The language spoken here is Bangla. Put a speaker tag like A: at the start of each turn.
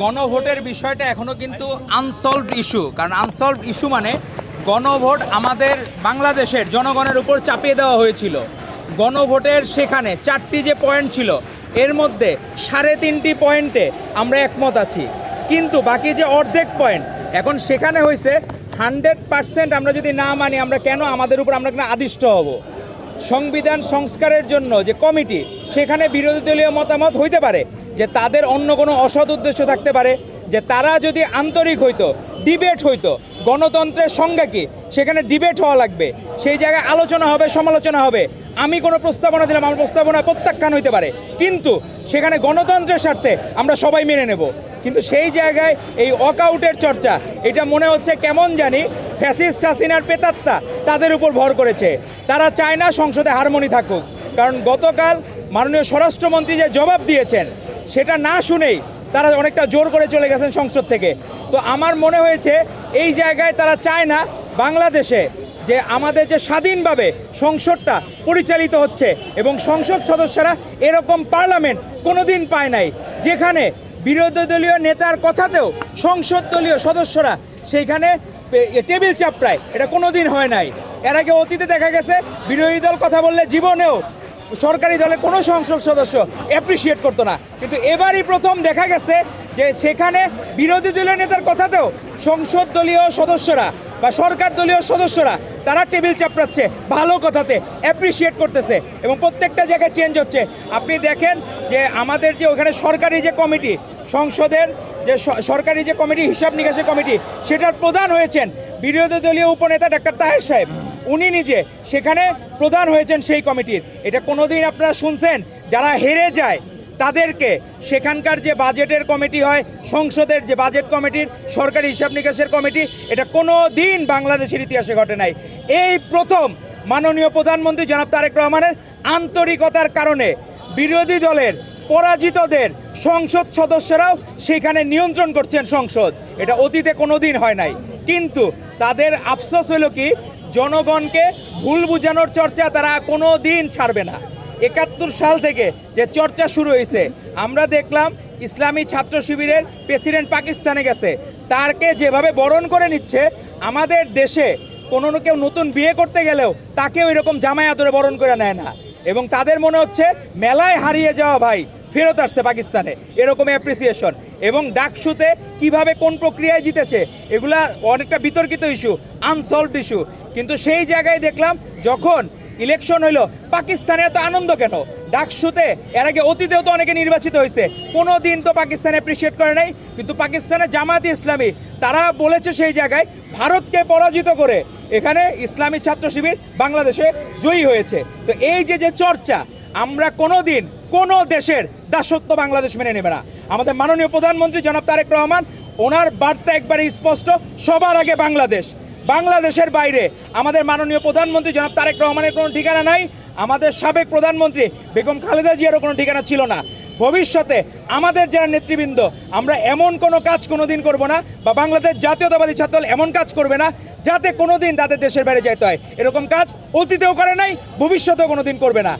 A: গণভোটের বিষয়টা এখনো কিন্তু আনসলভড ইস্যু। কারণ আনসলভড ইস্যু মানে গণভোট আমাদের বাংলাদেশের জনগণের উপর চাপিয়ে দেওয়া হয়েছিল। গণভোটের সেখানে 4টি যে পয়েন্ট ছিল এর মধ্যে 3.5টি পয়েন্টে আমরা একমত আছি, কিন্তু বাকি যে অর্ধেক পয়েন্ট এখন সেখানে হয়েছে 100% আমরা যদি না মানি আমরা কেন আমাদের উপর আমরা কেন আদিষ্ট হব। সংবিধান সংস্কারের জন্য যে কমিটি, সেখানে বিরোধী দলীয় মতামত হইতে পারে যে তাদের অন্য কোনো অসৎ উদ্দেশ্য থাকতে পারে, যে তারা যদি আন্তরিক হইতো, ডিবেট হইতো, গণতন্ত্রের সংজ্ঞা কী সেখানে ডিবেট হওয়া লাগবে, সেই জায়গায় আলোচনা হবে, সমালোচনা হবে। আমি কোনো প্রস্তাবনা দিলাম, আমার প্রস্তাবনা প্রত্যাখ্যান হইতে পারে, কিন্তু সেখানে গণতন্ত্রের স্বার্থে আমরা সবাই মেনে নেব। কিন্তু সেই জায়গায় এই ওয়াকআউটের চর্চা, এটা মনে হচ্ছে কেমন জানি ফ্যাসিস্ট হাসিনার প্রেতাত্মা তাদের উপর ভর করেছে। তারা চায় না সংসদে হারমোনি থাকুক, কারণ গতকাল মাননীয় স্বরাষ্ট্রমন্ত্রী যে জবাব দিয়েছেন সেটা না শুনেই তারা অনেকটা জোর করে চলে গেছেন সংসদ থেকে। তো আমার মনে হয়েছে এই জায়গায় তারা চায় না বাংলাদেশে যে আমাদের যে স্বাধীনভাবে সংসদটা পরিচালিত হচ্ছে, এবং সংসদ সদস্যরা এরকম পার্লামেন্ট কোনোদিন পায় নাই যেখানে বিরোধী দলীয় নেতার কথাতেও সংসদ দলীয় সদস্যরা সেইখানে টেবিল চাপড়ায়, এটা কোনোদিন হয় নাই। এর আগে অতীতে দেখা গেছে বিরোধী দল কথা বললে জীবনেও সরকারি দলের কোনো সংসদ সদস্য অ্যাপ্রিসিয়েট করতো না, কিন্তু এবারই প্রথম দেখা গেছে যে সেখানে বিরোধী দলীয় নেতার কথাতেও সংসদ দলীয় সদস্যরা বা সরকার দলীয় সদস্যরা তারা টেবিল চাপড়াচ্ছে, ভালো কথাতে অ্যাপ্রিসিয়েট করতেছে, এবং প্রত্যেকটা জায়গায় চেঞ্জ হচ্ছে। আপনি দেখেন যে আমাদের যে ওখানে সরকারি যে কমিটি, সংসদের যে সরকারি যে কমিটি, হিসাব নিকাশের কমিটি, সেটার প্রধান হয়েছেন বিরোধী দলীয় উপনেতা ডাক্তার তাহের সাহেব। উনি নিজে সেখানে প্রধান হয়েছেন সেই কমিটির। এটা কোনোদিন আপনারা শুনছেন যারা হেরে যায় তাদেরকে সেখানকার যে বাজেটের কমিটি হয়, সংসদের যে বাজেট কমিটির, সরকারি হিসাব নিকাশের কমিটি, এটা কোনো দিন বাংলাদেশের ইতিহাসে ঘটে নাই। এই প্রথম মাননীয় প্রধানমন্ত্রী জনাব তারেক রহমানের আন্তরিকতার কারণে বিরোধী দলের পরাজিতদের সংসদ সদস্যরাও সেখানে নিয়ন্ত্রণ করছেন সংসদ। এটা অতীতে কোনো দিন হয় নাই। কিন্তু তাদের আফসোস হলো কি, জনগণকে ভুল বুঝানোর চর্চা তারা কোনো দিন ছাড়বে না। 71 সাল থেকে যে চর্চা শুরু হয়েছে, আমরা দেখলাম ইসলামী ছাত্র শিবিরের প্রেসিডেন্ট পাকিস্তানে গেছে, তারকে যেভাবে বরণ করে নিচ্ছে, আমাদের দেশে কোনো কেউ নতুন বিয়ে করতে গেলেও তাকেও এরকম জামাই আদরে বরণ করে নেয় না, এবং তাদের মনে হচ্ছে মেলায় হারিয়ে যাওয়া ভাই ফেরত আসছে পাকিস্তানে, এরকম অ্যাপ্রিসিয়েশন। এবং ডাকসুতে কিভাবে কোন প্রক্রিয়ায় জিতেছে এগুলা অনেকটা বিতর্কিত ইস্যু, আনসলভড ইস্যু। কিন্তু সেই জায়গায় দেখলাম যখন ইলেকশন হইলো, পাকিস্তানে এত আনন্দ কেন? ডাকসুতে এর আগে অতীতেও তো অনেকে নির্বাচিত হয়েছে, কোনো দিন তো পাকিস্তানে অ্যাপ্রিসিয়েট করে নাই। কিন্তু পাকিস্তানের জামায়াতে ইসলামী তারা বলেছে সেই জায়গায় ভারতকে পরাজিত করে এখানে ইসলামী ছাত্র শিবির বাংলাদেশে জয়ী হয়েছে। তো এই যে যে চর্চা, আমরা কোনো দিন কোনো দেশের দাসত্ব বাংলাদেশ মেনে নেবে না। আমাদের মাননীয় প্রধানমন্ত্রী জনাব তারেক রহমান, ওনার বার্তা একবারে স্পষ্ট, সবার আগে বাংলাদেশ। বাংলাদেশের বাইরে আমাদের মাননীয় প্রধানমন্ত্রী জনাব তারেক রহমানের কোনো ঠিকানা নাই, আমাদের সাবেক প্রধানমন্ত্রী বেগম খালেদা জিয়ারও কোনো ঠিকানা ছিল না। ভবিষ্যতে আমাদের যারা নেতৃবৃন্দ, আমরা এমন কোনো কাজ কোনো দিন করবো না, বা বাংলাদেশ জাতীয়তাবাদী ছাত্রদল এমন কাজ করবে না যাতে কোনো দিন তাদের দেশের বাইরে যেতে হয়। এরকম কাজ অতীতেও করে নাই, ভবিষ্যতেও কোনো দিন করবে না।